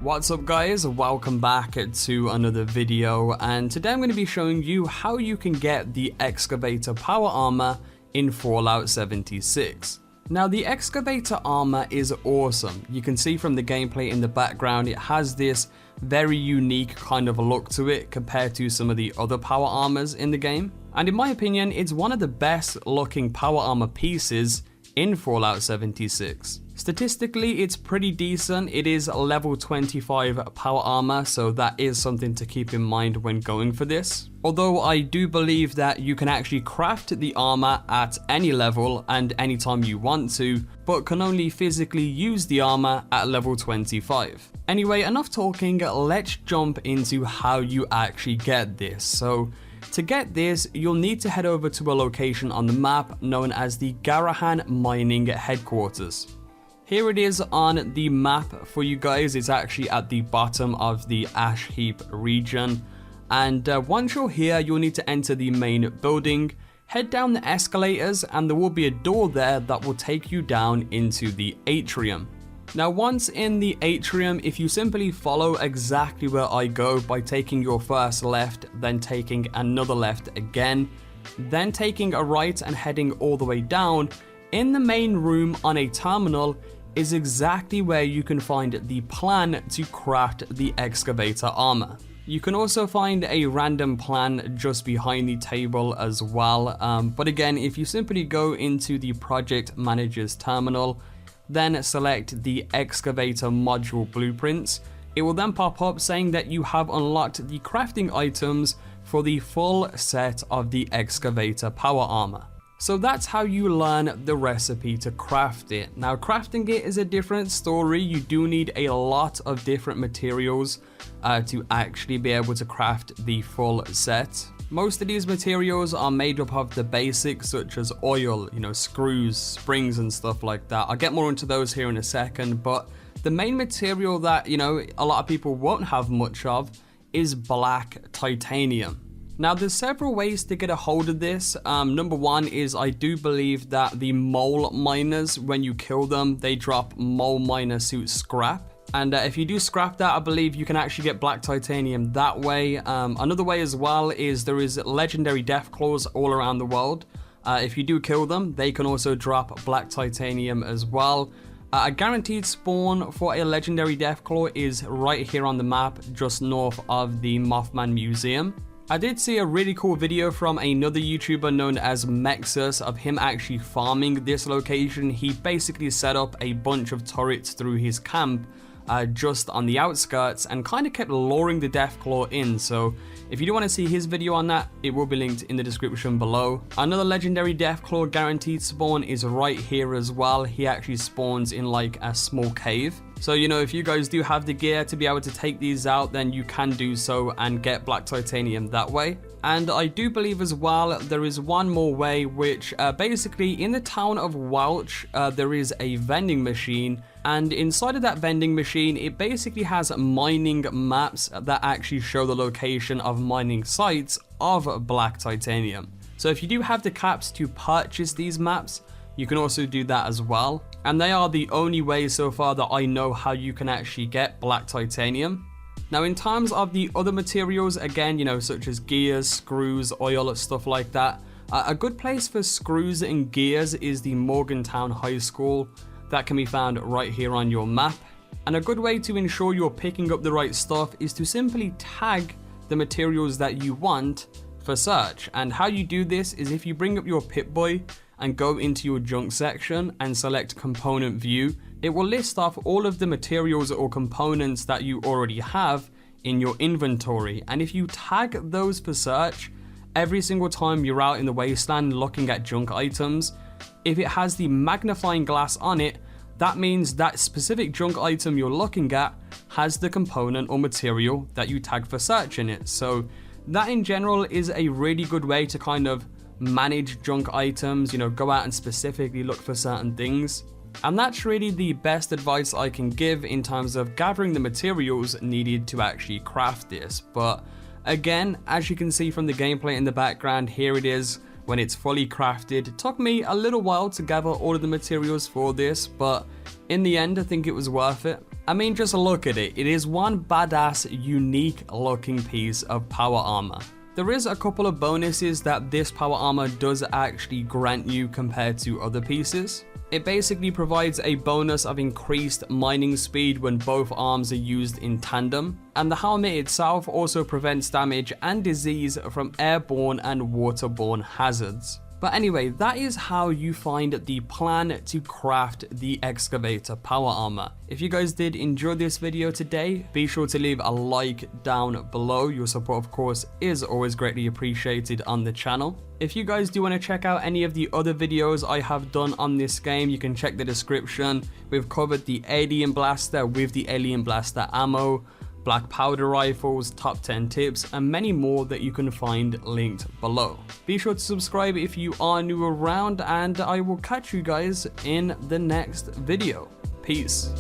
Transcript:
What's up guys, welcome back to another video, and today I'm going to be showing you how you can get the Excavator power armor in Fallout 76. Now the Excavator armor is awesome. You can see from the gameplay in the background it has this very unique kind of look to it compared to some of the other power armors in the game. And in my opinion, it's one of the best looking power armor pieces in Fallout 76. Statistically, it's pretty decent. It is level 25 power armor, so that is something to keep in mind when going for this. Although I do believe that you can actually craft the armor at any level and anytime you want to, but can only physically use the armor at level 25. Anyway, enough talking, let's jump into how you actually get this. So to get this, you'll need to head over to a location on the map known as the Garrahan mining headquarters. Here it is on the map for you guys. It's actually at the bottom of the ash heap region. And once you're here, you'll need to enter the main building, head down the escalators, and there will be a door there that will take you down into the atrium. Now once in the atrium, if you simply follow exactly where I go by taking your first left, then taking another left again, then taking a right and heading all the way down, in the main room on a terminal is exactly where you can find the plan to craft the Excavator armor. You can also find a random plan just behind the table as well, but again, if you simply go into the project manager's terminal, then select the Excavator module blueprints, it will then pop up saying that you have unlocked the crafting items for the full set of the Excavator power armor. So that's how you learn the recipe to craft it. Now crafting it is a different story. You do need a lot of different materials to actually be able to craft the full set. Most of these materials are made up of the basics such as oil, screws, springs and stuff like that. I'll get more into those here in a second, but the main material that, a lot of people won't have much of is black titanium. Now there's several ways to get a hold of this. Number one is I do believe that the mole miners, when you kill them, they drop mole miner suit scrap. And if you do scrap that, I believe you can actually get black titanium that way. Another way as well is there is legendary Deathclaws all around the world. If you do kill them, they can also drop black titanium as well. A guaranteed spawn for a legendary Deathclaw is right here on the map, just north of the Mothman Museum. I did see a really cool video from another YouTuber known as Mexus of him actually farming this location. He basically set up a bunch of turrets through his camp just on the outskirts and kind of kept luring the Deathclaw in. So if you do want to see his video on that, it will be linked in the description below. Another legendary Deathclaw guaranteed spawn is right here as well. He actually spawns in like a small cave. So, if you guys do have the gear to be able to take these out, then you can do so and get black titanium that way. And I do believe as well, there is one more way, which basically in the town of Welch, there is a vending machine. And inside of that vending machine, it basically has mining maps that actually show the location of mining sites of black titanium. So if you do have the caps to purchase these maps, you can also do that as well. And they are the only ways so far that I know how you can actually get black titanium. Now in terms of the other materials, again, such as gears, screws, oil, stuff like that, a good place for screws and gears is the Morgantown High School. That can be found right here on your map. And a good way to ensure you're picking up the right stuff is to simply tag the materials that you want for search. And how you do this is if you bring up your Pip-Boy and go into your junk section and select component view, it will list off all of the materials or components that you already have in your inventory. And if you tag those for search, every single time you're out in the wasteland looking at junk items, if it has the magnifying glass on it, that means that specific junk item you're looking at has the component or material that you tag for search in it. So that in general is a really good way to kind of manage junk items, go out and specifically look for certain things. And that's really the best advice I can give in terms of gathering the materials needed to actually craft this. But again, as you can see from the gameplay in the background, here it is when it's fully crafted. It took me a little while to gather all of the materials for this, but in the end I think it was worth it. I mean, just look at it. It is one badass, unique looking piece of power armor. There is a couple of bonuses that this power armor does actually grant you compared to other pieces. It basically provides a bonus of increased mining speed when both arms are used in tandem, and the helmet itself also prevents damage and disease from airborne and waterborne hazards. But anyway, that is how you find the plan to craft the excavator power armor. If you guys did enjoy this video today, be sure to leave a like down below. Your support, of course, is always greatly appreciated on the channel. If you guys do want to check out any of the other videos I have done on this game, you can check the description. We've covered the alien blaster with the alien blaster ammo, black powder rifles, top 10 tips, and many more that you can find linked below. Be sure to subscribe if you are new around, and I will catch you guys in the next video. Peace.